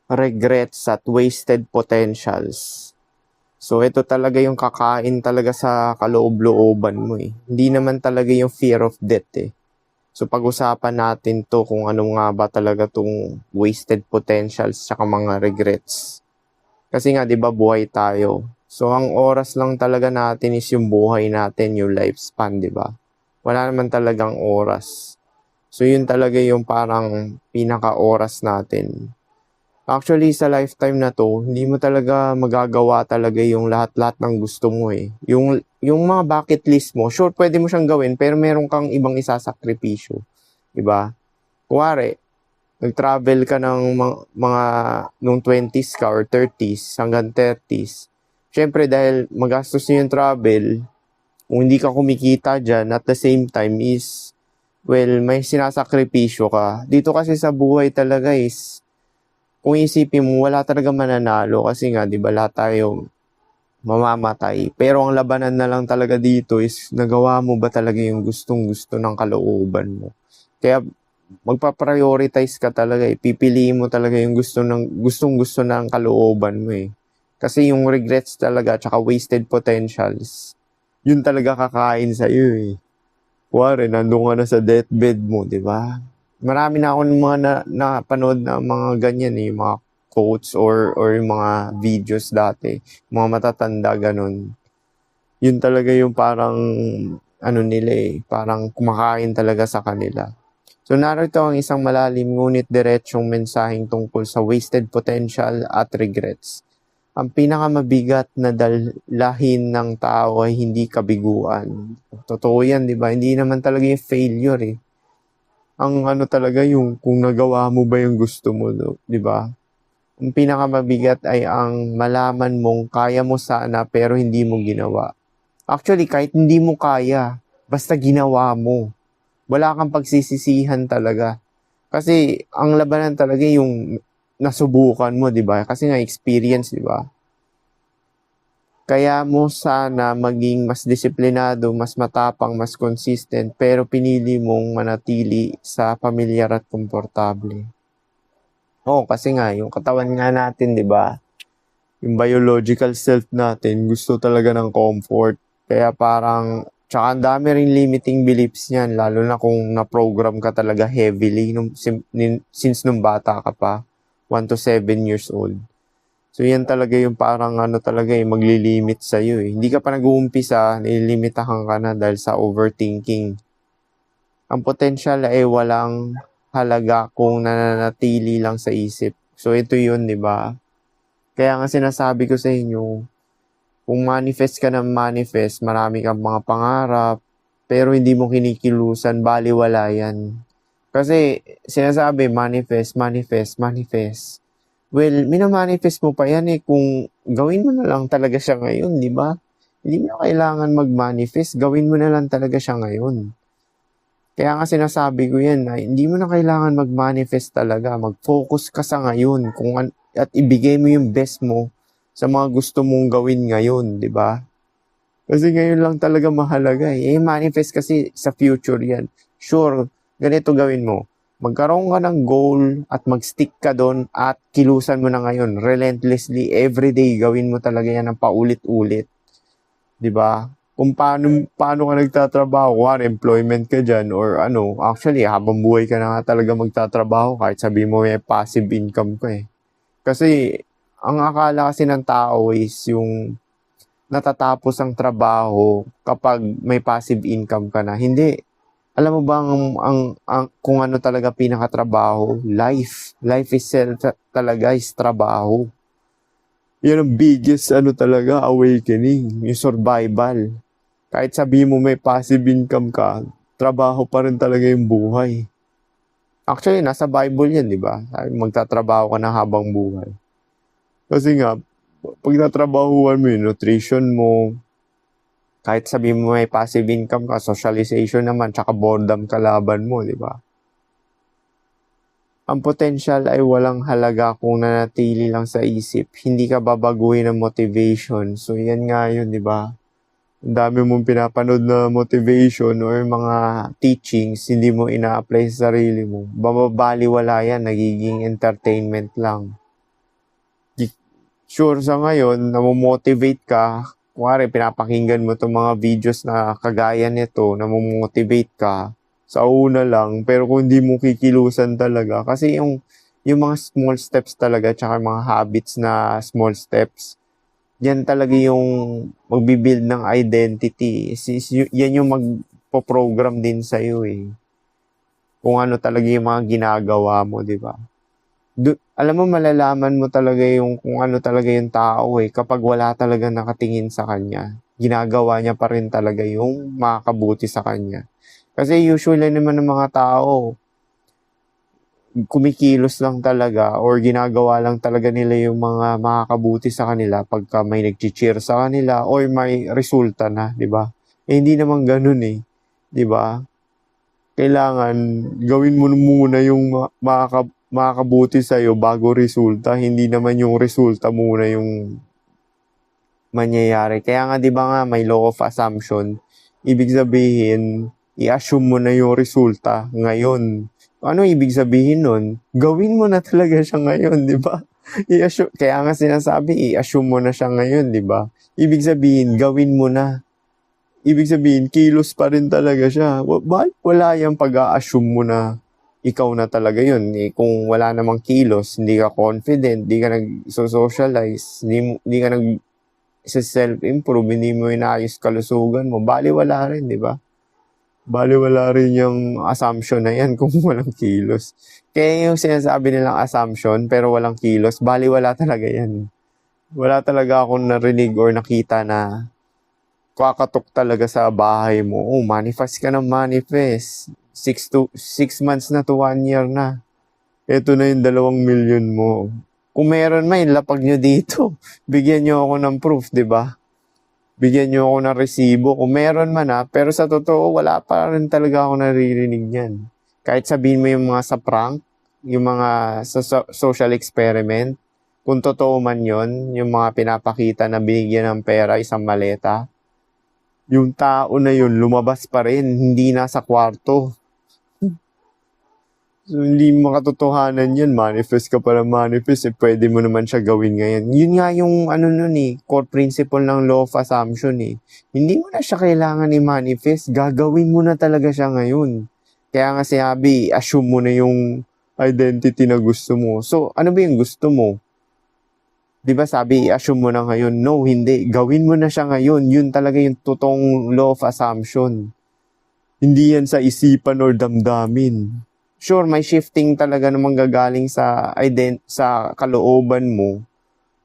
regrets at wasted potentials. So, ito talaga yung kakain talaga sa kaloob-looban mo eh. Hindi naman talaga yung fear of death eh. So, pag-usapan natin to kung ano nga ba talaga tong wasted potentials tsaka mga regrets. Kasi nga, di ba, buhay tayo. So, ang oras lang talaga natin is yung buhay natin, yung lifespan, di ba? Wala naman talagang oras. So, yun talaga yung parang pinaka-oras natin. Actually, sa lifetime na to, hindi mo talaga magagawa talaga yung lahat-lahat ng gusto mo eh. Yung mga bucket list mo, sure, pwede mo siyang gawin, pero meron kang ibang isasakripisyo. Diba? Kuwari, nag-travel ka ng mga nung 20s ka or 30s hanggang 30s. Siyempre, dahil magastos nyo yung travel, kung hindi ka kumikita dyan, at the same time is, well, may sinasakripisyo ka. Dito kasi sa buhay talaga is, kung isipin mo, wala talaga mananalo kasi nga, di ba, lahat tayo mamamatay. Pero ang labanan na lang talaga dito is, nagawa mo ba talaga yung gustong-gusto ng kalooban mo? Kaya, magpa-prioritize ka talaga eh. Pipiliin mo talaga yung gustong-gusto ng kalooban mo eh. Kasi yung regrets talaga, tsaka wasted potentials, yun talaga kakain sa iyo eh. Kuwari, nandun ka na sa deathbed mo, di ba? Marami na akong mga napanood na mga ganyan eh, mga quotes or yung mga videos dati, mga matatanda ganun. Yun talaga yung parang ano nila eh, parang kumakain talaga sa kanila. So narito ang isang malalim ngunit diretsong mensaheng tungkol sa wasted potential at regrets. Ang pinakamabigat na dalahin ng tao ay hindi kabiguan. Totoo yan, di ba? Hindi naman talaga yung failure eh. Ang ano talaga yung kung nagawa mo ba yung gusto mo, di ba? Ang pinakamabigat ay ang malaman mong kaya mo sana pero hindi mo ginawa. Actually, kahit hindi mo kaya, basta ginawa mo. Wala kang pagsisisihan talaga. Kasi ang labanan talaga yung nasubukan mo, di ba? Kasi nga experience, di ba? Kaya mo sana maging mas disiplinado, mas matapang, mas consistent, pero pinili mong manatili sa pamilyar at komportable. Oo, kasi nga, yung katawan nga natin, di ba? Yung biological self natin, gusto talaga ng comfort. Kaya parang, tsaka ang dami rin limiting beliefs niyan, lalo na kung na-program ka talaga heavily since nung bata ka pa, 1 to 7 years old. So yan talaga yung parang ano talaga maglilimit sa'yo eh. Hindi ka pa nag-uumpisa, nililimitahan ka na dahil sa overthinking. Ang potential ay walang halaga kung nananatili lang sa isip. So ito yun, di ba? Kaya nga sinasabi ko sa inyo, kung manifest ka ng manifest, marami kang mga pangarap, pero hindi mo kinikilusan, baliwala yan. Kasi sinasabi, manifest, manifest, manifest. Well, minamanifest mo pa yan eh kung gawin mo na lang talaga siya ngayon, di ba? Hindi mo kailangan mag-manifest, gawin mo na lang talaga siya ngayon. Kaya nga sinasabi ko yan na hindi mo na kailangan mag-manifest talaga, mag-focus ka sa ngayon at ibigay mo yung best mo sa mga gusto mong gawin ngayon, di ba? Kasi ngayon lang talaga mahalaga eh. Manifest kasi sa future yan. Sure, ganito gawin mo. Magkaroon ka ng goal at mag-stick ka doon at kilusan mo na ngayon. Relentlessly, everyday, gawin mo talaga yan ng paulit-ulit. Di ba? Kung paano ka nagtatrabaho, employment ka dyan, or ano, actually, habang buhay ka na nga talaga magtatrabaho, kahit sabi mo may passive income ka eh. Kasi, ang akala kasi ng tao is yung natatapos ang trabaho kapag may passive income ka na. Hindi. Alam mo ba ang kung ano talaga pinakatrabaho? Life. Life itself talaga is trabaho. Yan ang biggest talaga awakening, yung survival. Kahit sabi mo may passive income ka, trabaho pa rin talaga yung buhay. Actually, nasa Bible yan, di ba? Magtatrabaho ka na habang buhay. Kasi nga, pag natrabahuan mo yung nutrition mo, kahit sabi mo may passive income ka, socialization naman, tsaka boredom kalaban mo, di ba? Ang potential ay walang halaga kung nanatili lang sa isip. Hindi ka babaguhin ng motivation. So, yan nga yun, di ba? Ang dami mong pinapanood na motivation or mga teachings, hindi mo ina-apply sa sarili mo. Bababaliwala yan, nagiging entertainment lang. Sure, sa ngayon, namomotivate ka. Kuwari, pinapakinggan mo itong mga videos na kagaya nito, namomotivate ka. Sa una lang, pero kung hindi mo kikilusan talaga, kasi yung mga small steps talaga, tsaka mga habits na small steps, yan talaga yung magbibuild ng identity. Yan yung magpo-program din sa'yo eh. Kung ano talaga yung mga ginagawa mo, di ba? Alam mo, malalaman mo talaga yung kung ano talaga yung tao eh, kapag wala talaga nakatingin sa kanya. Ginagawa niya pa rin talaga yung makakabuti sa kanya. Kasi usually naman ng mga tao, kumikilos lang talaga or ginagawa lang talaga nila yung mga makakabuti sa kanila pagka may nag-cheer sa kanila or may resulta na, di ba? Eh, hindi naman ganun eh, di ba? Kailangan gawin mo muna yung makakabuti sa'yo bago resulta, hindi naman yung resulta muna yung mangyayari. Kaya nga 'di ba nga may law of assumption, ibig sabihin, i-assume mo na yung resulta ngayon. Ano ibig sabihin nun? Gawin mo na talaga siya ngayon, 'di ba? I-assume, kaya nga sinasabi, i-assume mo na siya ngayon, 'di ba? Ibig sabihin, gawin mo na. Ibig sabihin, kilos pa rin talaga siya. Bakit wala yung pag-a-assume mo na ikaw na talaga yun? Eh, kung wala namang kilos, hindi ka confident, hindi ka nag-socialize, hindi ka self-improve, hindi mo inaayos kalusugan mo, baliwala rin, di ba? Baliwala rin yung assumption na yan kung walang kilos. Kaya yung sinasabi nilang assumption pero walang kilos, baliwala talaga yan. Wala talaga akong narinig or nakita na kakatok talaga sa bahay mo. Oh, manifest ka ng manifest. 6 months na to 1 year na. Ito na yung 2 million mo. Kung meron man, lapag nyo dito. Bigyan nyo ako ng proof, di ba? Bigyan nyo ako ng resibo. Kung meron man pero sa totoo, wala pa rin talaga ako naririnig niyan. Kahit sabihin mo yung mga sa prank, yung mga sa social experiment, kung totoo man yon, yung mga pinapakita na binigyan ng pera isang maleta, yung tao na yun lumabas pa rin, hindi nasa kwarto. So, hindi makatotohanan yun. Manifest ka para manifest, pwede mo naman siya gawin ngayon. Yun nga yung ano nun core principle ng law of assumption eh. Hindi mo na siya kailangan i-manifest, gagawin mo na talaga siya ngayon. Kaya nga sinabi, assume mo na yung identity na gusto mo. So, ano ba yung gusto mo? Di ba sabi, i-assume mo na ngayon? No, hindi. Gawin mo na siya ngayon. Yun talaga yung totoong law of assumption. Hindi yan sa isipan or damdamin. Sure, may shifting talaga namang gagaling sa sa kalooban mo.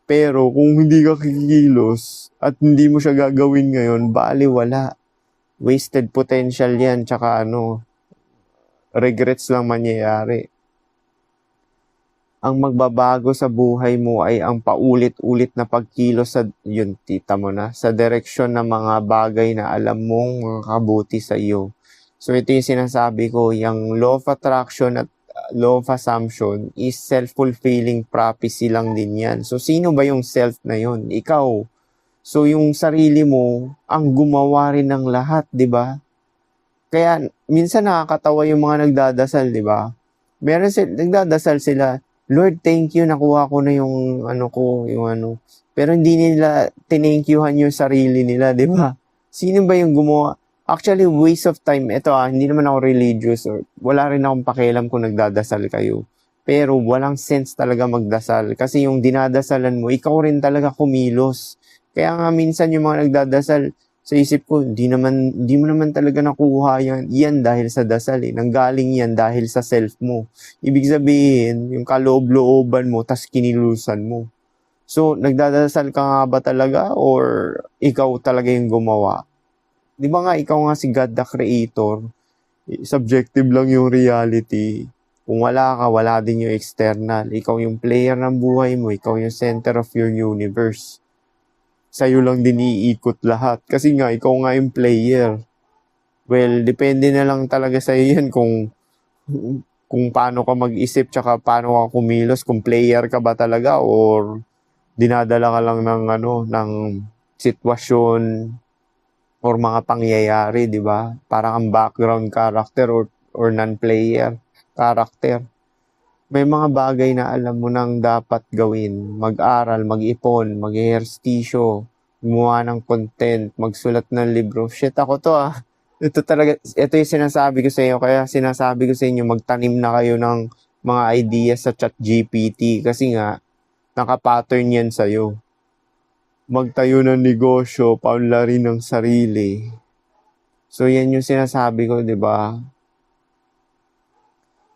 Pero kung hindi ka kikilos at hindi mo siya gagawin ngayon, wala. Wasted potential yan, tsaka regrets lang mangyayari. Ang magbabago sa buhay mo ay ang paulit-ulit na pagkilos yun, tita mo na, sa direksyon ng mga bagay na alam mong makakabuti sa iyo. So ito yung sinasabi ko, yung law of attraction at law of assumption is self-fulfilling prophecy lang din yan. So sino ba yung self na yun? Ikaw. So yung sarili mo, ang gumawa rin ng lahat, di ba? Kaya minsan nakakatawa yung mga nagdadasal, di ba? Nagdadasal sila, Lord, thank you, nakuha ko na yung Pero hindi nila tinankyuhan yung sarili nila, di ba? Sino ba yung gumawa? Actually, waste of time. Ito hindi naman ako religious or wala rin akong pakialam kung nagdadasal kayo. Pero walang sense talaga magdasal kasi yung dinadasalan mo, ikaw rin talaga kumilos. Kaya nga minsan yung mga nagdadasal, sa isip ko, hindi mo naman talaga nakuha yan dahil sa dasal eh. Nanggaling yan dahil sa self mo. Ibig sabihin, yung kaloob-looban mo, tas kinilusan mo. So, nagdadasal ka nga ba talaga or ikaw talaga yung gumawa? Di ba nga, ikaw nga si God the Creator. Subjective lang yung reality. Kung wala ka, wala din yung external. Ikaw yung player ng buhay mo. Ikaw yung center of your universe. Sa'yo lang din iikot lahat. Kasi nga, ikaw nga yung player. Well, depende na lang talaga sa'yo yan kung paano ka mag-isip tsaka paano ka kumilos. Kung player ka ba talaga or dinadala ka lang ng sitwasyon or mga pangyayari, di ba? Parang ang background character or non-player character. May mga bagay na alam mo nang dapat gawin. Mag-aral, mag-ipon, mag-ehersisyo, gumawa ng content, magsulat ng libro. Shit, ako to ah. Ito talaga, ito yung sinasabi ko sa inyo. Kaya sinasabi ko sa inyo, magtanim na kayo ng mga ideas sa ChatGPT. Kasi nga, nakapattern yan sa'yo. Magtayo ng negosyo, paunlarin ng sarili. So, yan yung sinasabi ko, di ba?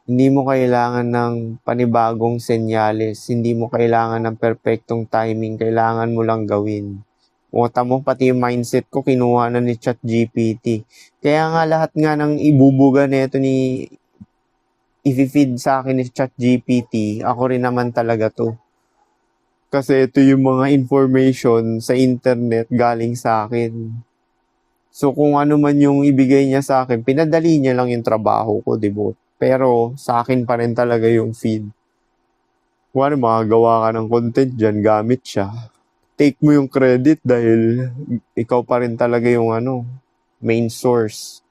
Hindi mo kailangan ng panibagong senyales. Hindi mo kailangan ng perfectong timing. Kailangan mo lang gawin. Mota mo, pati yung mindset ko, kinuha na ni ChatGPT. Kaya nga lahat nga ng ibubuga nito ni i-feed sa akin ni ChatGPT, ako rin naman talaga to. Kasi ito yung mga information sa internet galing sa akin. So kung ano man yung ibigay niya sa akin, pinadali niya lang yung trabaho ko, diba? Pero sa akin pa rin talaga yung feed. Kung ano, makagawa ka ng content dyan, gamit siya. Take mo yung credit dahil ikaw pa rin talaga yung main source.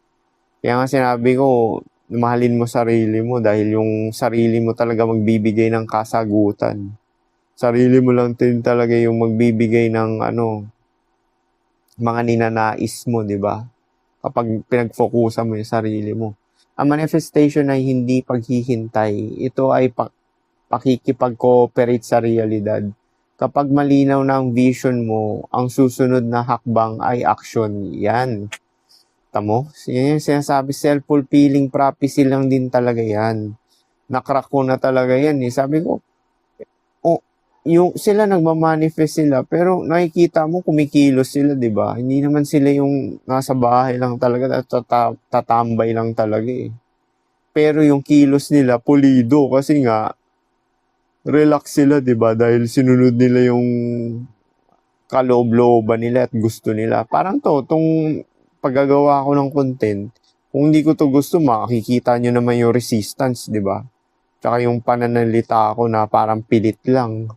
Kaya nga sinabi ko, mahalin mo sarili mo dahil yung sarili mo talaga magbibigay ng kasagutan. Sarili mo lang din talaga yung magbibigay ng mga ninanais mo, di ba? Kapag pinag-focusan mo yung sarili mo. Ang manifestation ay hindi paghihintay. Ito ay pakikipag-cooperate sa realidad. Kapag malinaw na ang vision mo, ang susunod na hakbang ay action. Yan. Tamo? Yan yung sinasabi, self-fulfilling prophecy lang din talaga yan. Nakrack ko na talaga yan eh. Sabi ko, yung sila nagmamanifest sila, pero nakikita mo kumikilos sila, di ba? Hindi naman sila yung nasa bahay lang talaga, tatambay lang talaga eh. Pero yung kilos nila, pulido, kasi nga, relax sila, di ba? Dahil sinunod nila yung kaloob-looban nila at gusto nila. Parang itong paggagawa ko ng content, kung hindi ko to gusto, makikita nyo naman yung resistance, di ba? Tsaka yung pananalita ko na parang pilit lang.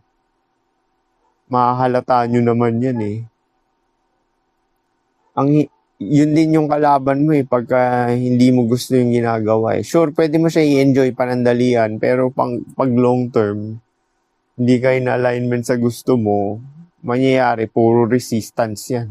Mahahalata nyo naman yan eh. Yun din yung kalaban mo eh, pagka hindi mo gusto yung ginagawa eh. Sure, pwede mo siya i-enjoy panandalian, pero pag long term, hindi ka in alignment sa gusto mo, mangyayari, puro resistance yan.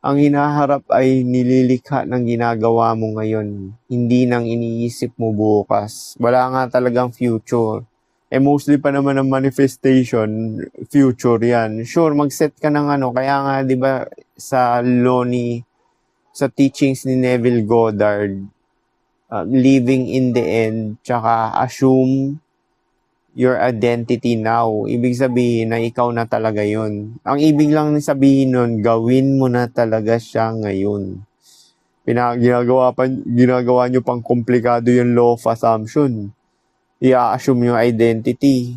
Ang hinaharap ay nililikha ng ginagawa mo ngayon, hindi nang iniisip mo bukas. Wala nga talagang future. Mostly pa naman ng manifestation, future yan. Sure, mag-set ka ng kaya nga, di ba, sa teachings ni Neville Goddard, living in the end, tsaka assume your identity now. Ibig sabihin na ikaw na talaga yun. Ang ibig lang sabihin nun, gawin mo na talaga siya ngayon. Ginagawa nyo pang komplikado yung law of assumption. I-assume yung identity.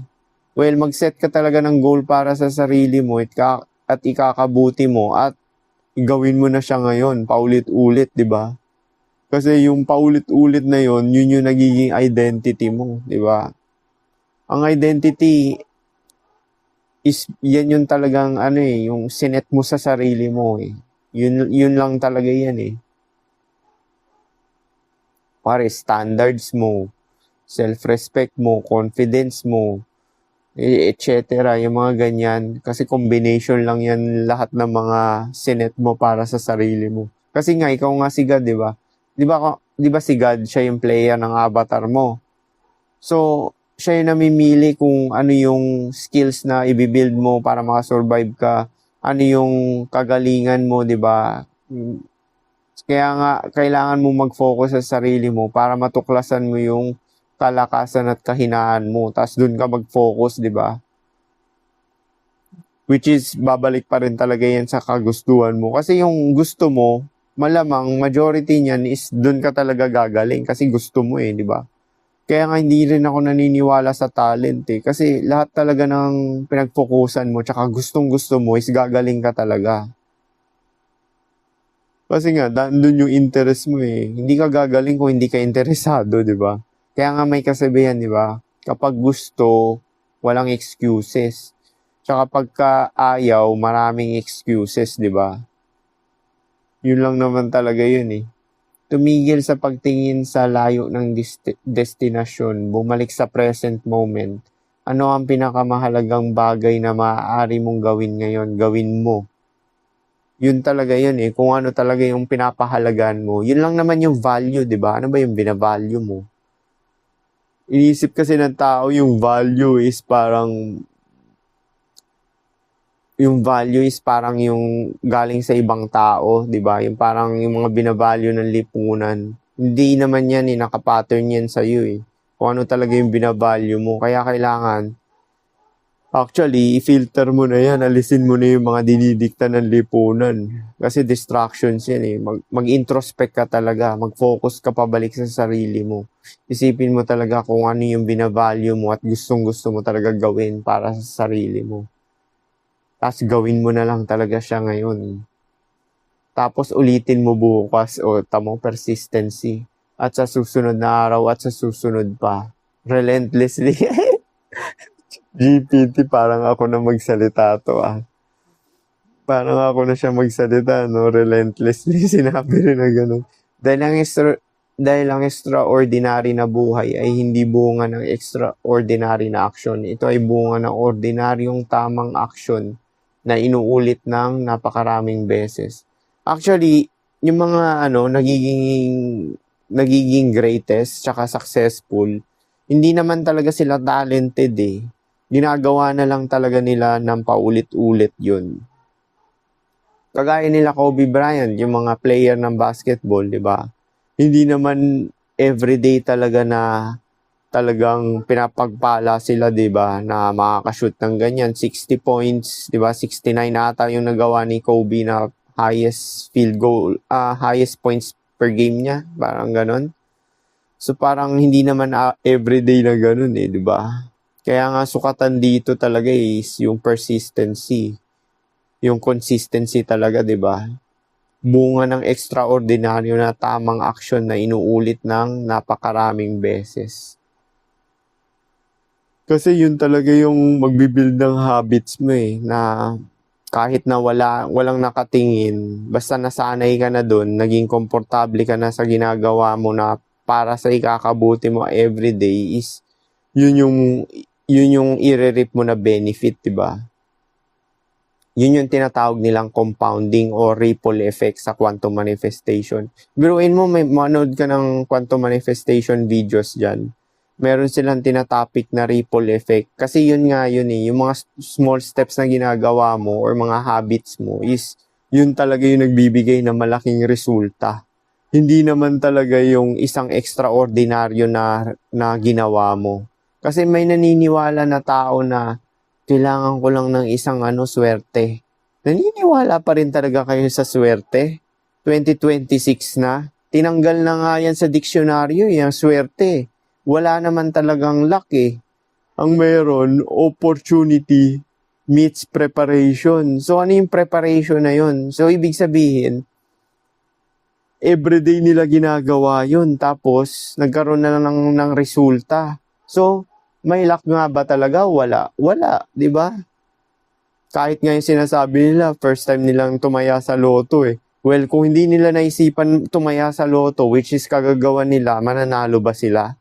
Well, mag-set ka talaga ng goal para sa sarili mo at ikakabuti mo at gawin mo na siya ngayon, paulit-ulit, di ba? Kasi yung paulit-ulit na yun yung nagiging identity mo, di ba? Ang identity is yan yung talagang yung sinet mo sa sarili mo eh. Yun lang talaga yan eh. Pare, standards mo, self-respect mo, confidence mo, etc. Yung mga ganyan. Kasi combination lang yan lahat ng mga sinet mo para sa sarili mo. Kasi nga, ikaw nga si God, di ba? Di ba si God, siya yung player ng avatar mo? So, siya yung namimili kung ano yung skills na i-build mo para makasurvive ka. Ano yung kagalingan mo, di ba? Kaya nga, kailangan mo mag-focus sa sarili mo para matuklasan mo yung kalakasan at kahinaan mo. Tapos dun ka mag-focus, di ba? Which is, babalik pa rin talaga yan sa kagustuhan mo. Kasi yung gusto mo, malamang majority niyan is dun ka talaga gagaling kasi gusto mo eh, di ba? Kaya nga hindi rin ako naniniwala sa talent eh. Kasi lahat talaga ng pinagfokusan mo tsaka gustong-gusto mo is gagaling ka talaga. Kasi nga, doon yung interest mo eh. Hindi ka gagaling kung hindi ka interesado, di ba? Kaya nga may kasabihan, di ba? Kapag gusto, walang excuses. Tsaka pagka ayaw, maraming excuses, di ba? Yun lang naman talaga yun eh. tumigil sa pagtingin sa layo ng destinasyon, bumalik sa present moment. Ano ang pinakamahalagang bagay na maaari mong gawin ngayon? Gawin mo. Yun talaga yun eh. Kung ano talaga yung pinapahalagan mo. Yun lang naman yung value, di ba? Ano ba yung binavalue mo? Iniisip kasi ng tao yung value is parang yung galing sa ibang tao, 'di ba? Yung parang yung mga binavalue ng lipunan. Hindi naman yan nakapattern yan sa iyo eh. Kung ano talaga yung binavalue mo. Kaya kailangan actually i-filter mo na yan, alisin mo na yung mga dinidikta ng lipunan. Kasi distractions yan eh. Mag-introspect ka talaga, mag-focus ka pabalik sa sarili mo. Isipin mo talaga kung ano yung binavalue mo at gustong-gusto mo talaga gawin para sa sarili mo. Tapos gawin mo na lang talaga siya ngayon. Tapos ulitin mo bukas o tamo persistency. At sa susunod na araw at sa susunod pa. Relentlessly. GPT, parang ako na magsalita to ah. Parang ako na siya magsalita, no? Relentlessly, sinabi rin na gano'n. Dahil ang extraordinary na buhay ay hindi bunga ng extraordinary na aksyon. Ito ay bunga ng ordinaryong tamang aksyon na inuulit ng napakaraming beses. Actually, yung mga nagiging greatest tsaka successful, hindi naman talaga sila talented eh. Ginagawa na lang talaga nila ng paulit-ulit yun. Kagaya nila Kobe Bryant, yung mga player ng basketball, di ba? Hindi naman everyday talaga na talagang pinapagpala sila, 'di ba, na makaka-shoot ng ganyan, 60 points, 'di ba? 69 ata yung nagawa ni Kobe na highest highest points per game niya, parang gano'n. So parang hindi naman everyday na gano'n eh, 'di ba? Kaya nga sukatan dito talaga is yung persistency, yung consistency talaga, 'di ba? Bunga ng extraordinaryo na tamang aksyon na inuulit ng napakaraming beses. Kasi yun talaga yung magbibuild ng habits mo eh, na kahit na walang nakatingin, basta nasanay ka na dun, naging komportable ka na sa ginagawa mo na para sa ikakabuti mo everyday is yun yung i-reap mo na benefit, diba? Yun yung tinatawag nilang compounding or ripple effect sa quantum manifestation. Biruin mo, may manood ka ng quantum manifestation videos dyan. Meron silang tinatopic na ripple effect. Kasi yun eh, yung mga small steps na ginagawa mo or mga habits mo is yun talaga yung nagbibigay ng malaking resulta. Hindi naman talaga yung isang extraordinaryo na ginawa mo. Kasi may naniniwala na tao na kailangan ko lang ng isang swerte. Naniniwala pa rin talaga kayo sa swerte? 2026 na? Tinanggal na nga yan sa diksyonaryo, yung swerte. Wala naman talagang luck eh. Ang meron, opportunity meets preparation. So ano yung preparation na yun? So ibig sabihin, everyday nila ginagawa yun. Tapos nagkaroon na lang ng resulta. So may luck nga ba talaga? Wala. Wala, di ba? Kahit nga yung sinasabi nila, first time nilang tumaya sa loto eh. Well, kung hindi nila naisipan tumaya sa loto, which is kagagawa nila, mananalo ba sila?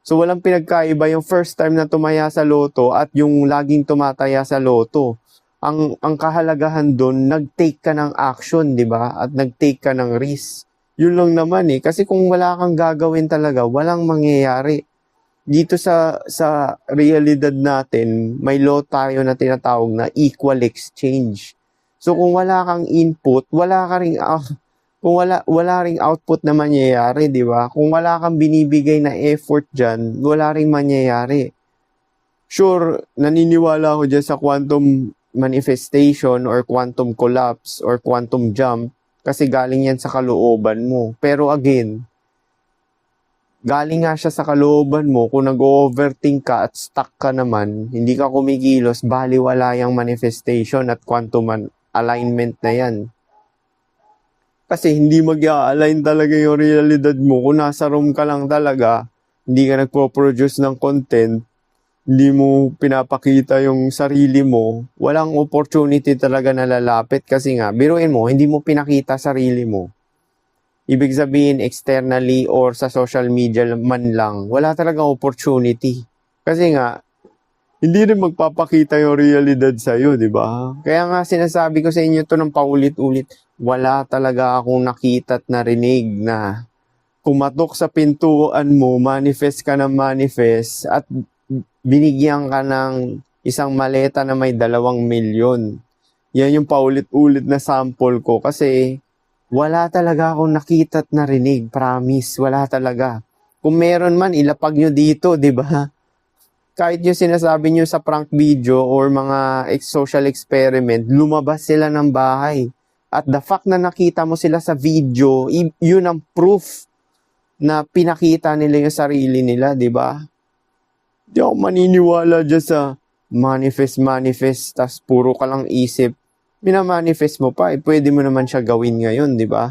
So walang pinagkaiba yung first time na tumaya sa loto at yung laging tumataya sa loto. Ang kahalagahan doon, nag-take ka ng action, di ba? At nag-take ka ng risk. Yun lang naman eh. Kasi kung wala kang gagawin talaga, walang mangyayari. Dito sa realidad natin, may law tayo na tinatawag na equal exchange. So kung wala kang input, wala ka ring kung wala ring output na mangyayari, di ba? Kung wala kang binibigay na effort diyan, wala ring mangyayari. Sure, naniniwala ako diyan sa quantum manifestation or quantum collapse or quantum jump kasi galing yan sa kalooban mo. Pero again, galing nga siya sa kalooban mo, kung nag-overthink ka at stuck ka naman, hindi ka kumikilos, baliwala yung manifestation at quantum alignment na yan. Kasi hindi mag-a-align talaga yung realidad mo. Kung nasa room ka lang talaga, hindi ka nagpo-produce ng content, hindi mo pinapakita yung sarili mo, walang opportunity talaga na lalapit kasi nga, biruin mo, hindi mo pinakita sarili mo. Ibig sabihin, externally or sa social media man lang, wala talagang opportunity. Kasi nga, hindi rin magpapakita yung realidad sa'yo, di ba? Kaya nga sinasabi ko sa inyo to ng paulit-ulit, wala talaga akong nakita at narinig na pumatok sa pintuan mo, manifest ka ng manifest, at binigyan ka ng isang maleta na may 2 milyon. Yan yung paulit-ulit na sample ko kasi wala talaga akong nakita at narinig, promise, wala talaga. Kung meron man, ilapag nyo dito, di ba? Kahit yung sinasabi nyo sa prank video or mga social experiment, lumabas sila ng bahay. At the fact na nakita mo sila sa video, yun ang proof na pinakita nila yung sarili nila, di ba? Di ako maniniwala dyan sa manifest, tas puro ka lang isip. Minamanifest mo pa, pwede mo naman siya gawin ngayon, di ba?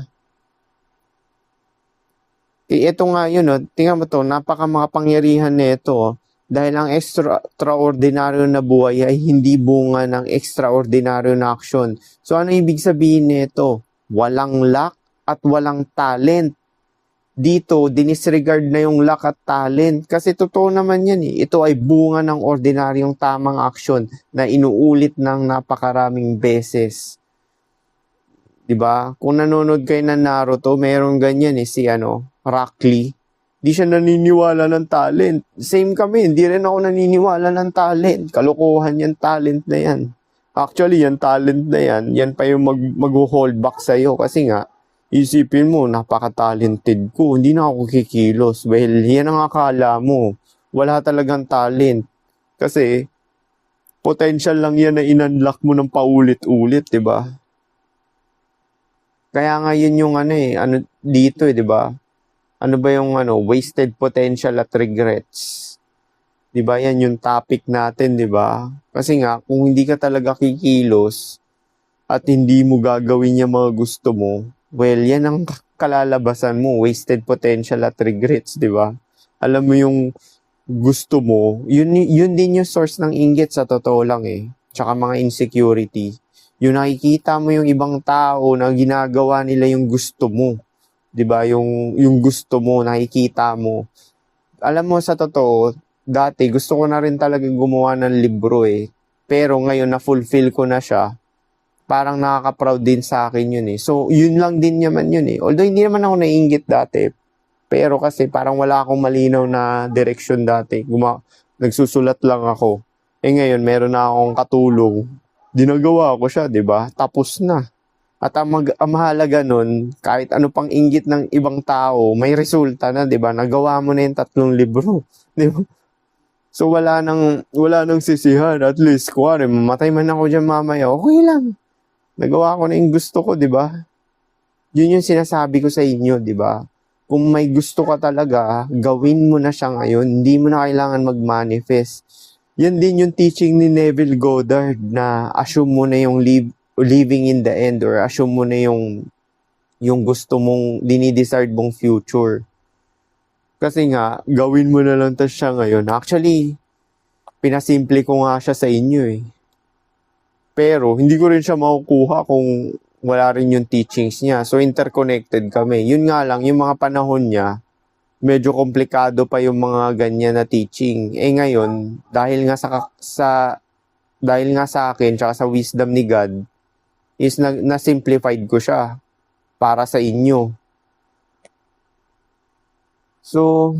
Ito nga yun, tingnan mo to, napaka makapangyarihan nito, dahil ang extraordinaryo na buhay ay hindi bunga ng extraordinaryo na aksyon. So ano ibig sabihin nito? Walang luck at walang talent. Dito, dinisregard na yung luck at talent. Kasi totoo naman yan eh. Ito ay bunga ng ordinaryong tamang aksyon na inuulit ng napakaraming beses. Diba? Kung nanonood kayo ng Naruto, meron ganyan eh, si Rock Lee. Di siya naniniwala ng talent. Same kami, hindi rin ako naniniwala ng talent. Kalokohan yan, talent na yan. Actually, yan talent na yan pa yung mag-hold back sa'yo. Kasi nga, isipin mo, napaka-talented ko. Hindi na ako kikilos. Well, yan ang akala mo. Wala talagang talent. Kasi, potential lang yan na in-unlock mo ng paulit-ulit, di ba? Kaya nga yun yung dito di ba? Ano ba yung wasted potential at regrets? Di ba? Yan yung topic natin, di ba? Kasi nga, kung hindi ka talaga kikilos at hindi mo gagawin yung mga gusto mo, well, yan ang kalalabasan mo, wasted potential at regrets, di ba? Alam mo yung gusto mo, yun din yung source ng inggit sa totoo lang eh. Tsaka mga insecurity. Yung nakikita mo yung ibang tao na ginagawa nila yung gusto mo. 'Di ba? Yung gusto mo, nakikita mo. Alam mo sa totoo, dati gusto ko na rin talaga gumawa ng libro eh. Pero ngayon na fulfill ko na siya, parang nakaka-proud din sa akin yun eh. So, yun lang din naman yun eh. Although hindi naman ako naiinggit dati, pero kasi parang wala akong malinaw na direksyon dati. Nagsusulat lang ako. Eh ngayon, meron na akong katulong. Dinagawa ko siya, di ba? Tapos na. At ang mahalaga nun, kahit ano pang inggit ng ibang tao, may resulta na, di ba? Nagawa mo na yung 3 libro. Di ba? So, wala nang sisihan. At least, kuwari, mamatay man ako dyan mamaya, okay lang. Nagawa ko na yung gusto ko, di ba? Yun yung sinasabi ko sa inyo, di ba? Kung may gusto ka talaga, gawin mo na siya ngayon. Hindi mo na kailangan mag-manifest. Yan din yung teaching ni Neville Goddard na assume mo na yung living in the end or assume mo na yung gusto mong dinidesire mong future. Kasi nga, gawin mo na lang siya ngayon. Actually, pinasimple ko nga siya sa inyo eh. Pero, hindi ko rin siya makukuha kung wala rin yung teachings niya. So, interconnected kami. Yun nga lang, yung mga panahon niya, medyo komplikado pa yung mga ganyan na teaching. Eh ngayon, dahil nga sa akin, tsaka sa wisdom ni God, is na-simplified ko siya para sa inyo. So,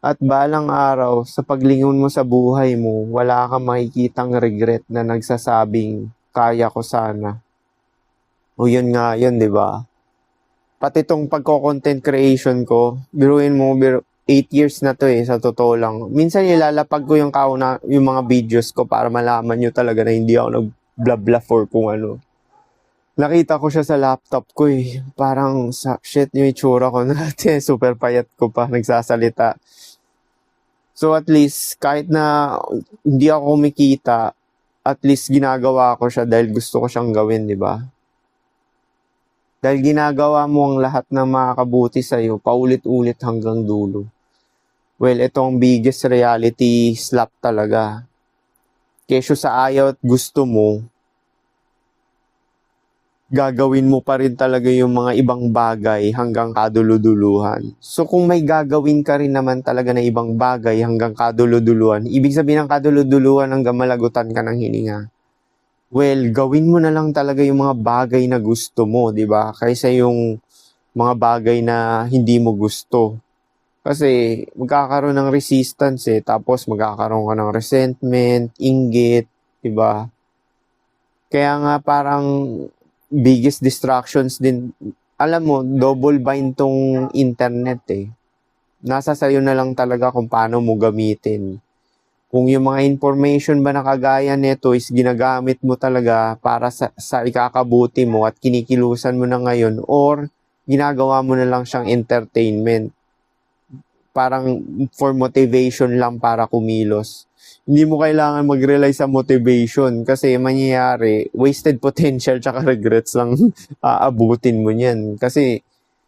at balang araw, sa paglingon mo sa buhay mo, wala kang makikitang regret na nagsasabing, kaya ko sana. O yun nga, yun, di ba? Pati itong pagko-content creation ko, biruin mo, 8 years na to eh, sa totoo lang. Minsan ilalapag ko yung mga videos ko para malaman nyo talaga na hindi ako nag-blah-blah for kung ano. Nakita ko siya sa laptop ko eh. Parang, shit, yung itsura ko natin. Super payat ko pa, nagsasalita. So at least, kahit na hindi ako kumikita, at least ginagawa ko siya dahil gusto ko siyang gawin, di ba? Dahil ginagawa mo ang lahat ng makakabuti sa'yo, paulit-ulit hanggang dulo. Well, itong biggest reality slap talaga. Kesyo sa ayaw at gusto mo, gagawin mo pa rin talaga yung mga ibang bagay hanggang kaduluduluhan. So kung may gagawin ka rin naman talaga na ibang bagay hanggang kaduluduluhan, ibig sabihin ng kaduluduluhan hanggang malagutan ka ng hininga. Well, gawin mo na lang talaga yung mga bagay na gusto mo, di ba? Kaysa yung mga bagay na hindi mo gusto. Kasi magkakaroon ng resistance tapos magkakaroon ka ng resentment, inggit, di ba? Kaya nga parang biggest distractions din, alam mo, double bind tong internet Nasa sayo na lang talaga kung paano mo gamitin. Kung yung mga information ba na kagaya nito is ginagamit mo talaga para sa ikakabuti mo at kinikilusan mo na ngayon, or ginagawa mo na lang siyang entertainment. Parang for motivation lang para kumilos. Hindi mo kailangan mag-rely sa motivation kasi mangyayari, wasted potential tsaka regrets lang aabutin mo niyan. Kasi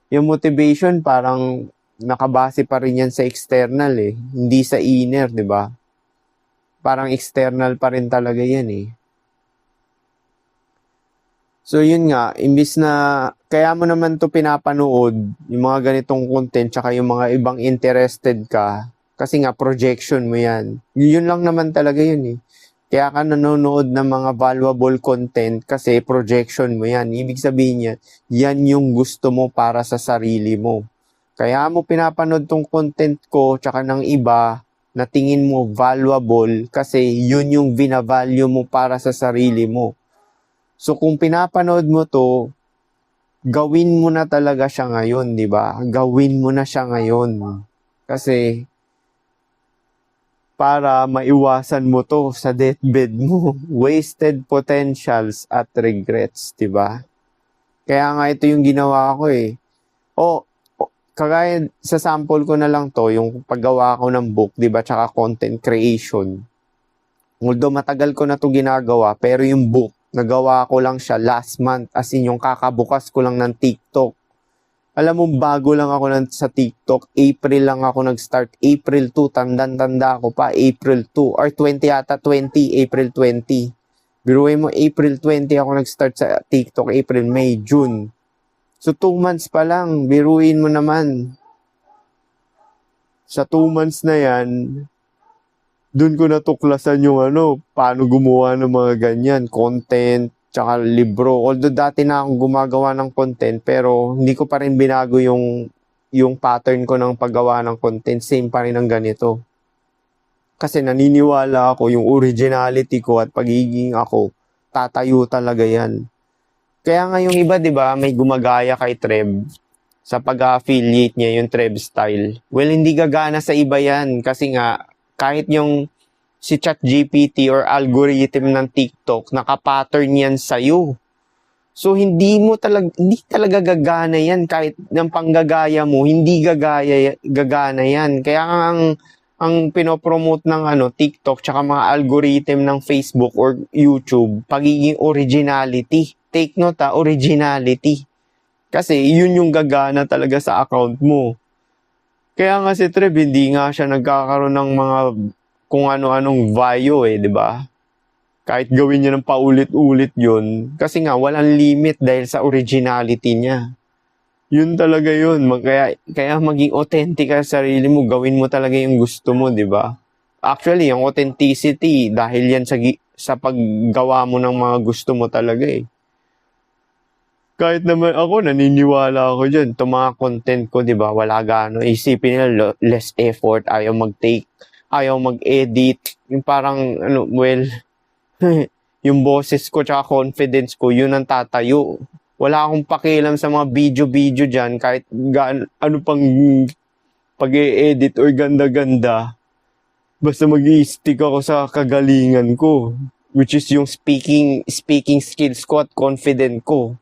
yung motivation parang nakabase pa rin yan sa external hindi sa inner, di ba? Parang external pa rin talaga yan So yun nga, imbis na kaya mo naman to pinapanood, yung mga ganitong content tsaka yung mga ibang interested ka, kasi nga projection mo yan. Yun lang naman talaga yun Kaya ka nanonood ng mga valuable content kasi projection mo yan. Ibig sabihin niya, yan yung gusto mo para sa sarili mo. Kaya mo pinapanood tong content ko tsaka ng iba na tingin mo valuable kasi yun yung binavalue mo para sa sarili mo. So kung pinapanood mo to, gawin mo na talaga siya ngayon, di ba? Gawin mo na siya ngayon. Kasi para maiwasan mo to sa deathbed mo. Wasted potentials at regrets, di ba? Kaya nga ito yung ginawa ko kagaya sa sample ko na lang to, yung paggawa ko ng book, di ba? Tsaka content creation. Although matagal ko na to ginagawa, pero yung book, nagawa ko lang siya last month, as in yung kakabukas ko lang ng TikTok. Alam mo, bago lang ako sa TikTok, April lang ako nag-start, April 2, tanda ako pa, April 2, or 20 yata, April 20. Biruin mo, April 20 ako nag-start sa TikTok, April, May, June. So 2 months pa lang, biruin mo naman. Sa 2 months na yan, doon ko natuklasan yung paano gumawa ng mga ganyan, content, tsaka libro. Although dati na akong gumagawa ng content, pero hindi ko pa rin binago yung pattern ko ng paggawa ng content. Same pa rin ang ganito. Kasi naniniwala ako yung originality ko at pagiging ako, tatayo talaga yan. Kaya nga yung iba, di ba, may gumagaya kay Treb sa pag-affiliate niya yung Treb style. Well, hindi gagana sa iba yan kasi nga kahit yung si ChatGPT or algorithm ng TikTok, naka-pattern yan sa'yo. So, hindi talaga gagana yan. Kahit ng panggagaya mo, hindi gagana yan. Kaya ang pinopromote ng TikTok tsaka mga algorithm ng Facebook or YouTube, pagiging originality. Take note originality. Kasi yun yung gagana talaga sa account mo. Kaya nga si Trev, hindi nga siya nagkakaroon ng mga kung ano-anong value di ba? Kahit gawin niya ng paulit-ulit yun. Kasi nga, walang limit dahil sa originality niya. Yun talaga yun. Kaya maging authentic ka sa sarili mo, gawin mo talaga yung gusto mo, di ba? Actually, yung authenticity, dahil yan sa paggawa mo ng mga gusto mo talaga Kahit naman ako, naniniwala ako dyan. Itong mga content ko, di ba, wala gano. Isipin nila, less effort, ayaw mag-take, ayaw mag-edit. Yung parang, yung boses ko tsaka confidence ko, yun ang tatayo. Wala akong pakialam sa mga video-video dyan, kahit ano pang pag-e-edit or ganda-ganda. Basta mag-i-stick ako sa kagalingan ko, which is yung speaking skills ko at confident ko.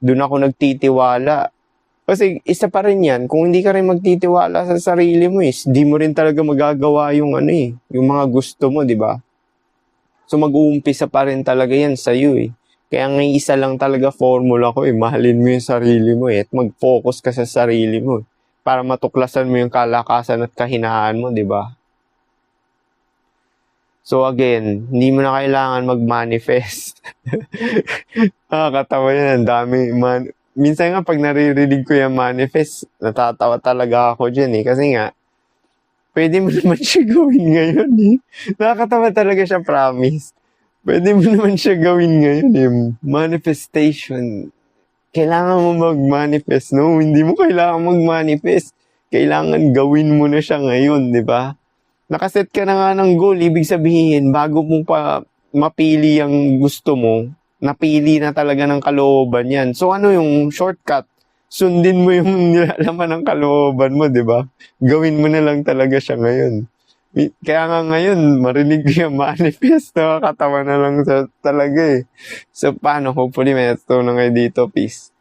Doon ako nagtitiwala. Kasi isa pa rin yan, kung hindi ka rin magtitiwala sa sarili mo di mo rin talaga magagawa yung yung mga gusto mo, di ba? So mag-uumpisa pa rin talaga yan sa'yo Kaya nga isa lang talaga formula ko mahalin mo yung sarili mo at mag-focus ka sa sarili mo para matuklasan mo yung kalakasan at kahinaan mo, di ba? So again, hindi mo na kailangan mag-manifest. Nakakatawa yan, ang dami. Minsan nga pag naririnig ko yung manifest, natatawa talaga ako dyan eh. Kasi nga, pwede mo naman siya gawin ngayon eh. Nakakatawa talaga siya, promise. Pwede mo naman siya gawin ngayon eh. Manifestation. Kailangan mo mag-manifest, no? Hindi mo kailangan mag-manifest. Kailangan gawin mo na siya ngayon, di ba? Nakaset ka na nga ng goal, ibig sabihin, bago mo pa mapili ang gusto mo, napili na talaga ng kalooban yan. So ano yung shortcut? Sundin mo yung nilalaman ng kalooban mo, di ba? Gawin mo na lang talaga siya ngayon. Kaya nga ngayon, marinig ko yung manifest, nakakatawa na lang sa talaga eh. So paano? Hopefully may natutunan kayo dito. Peace.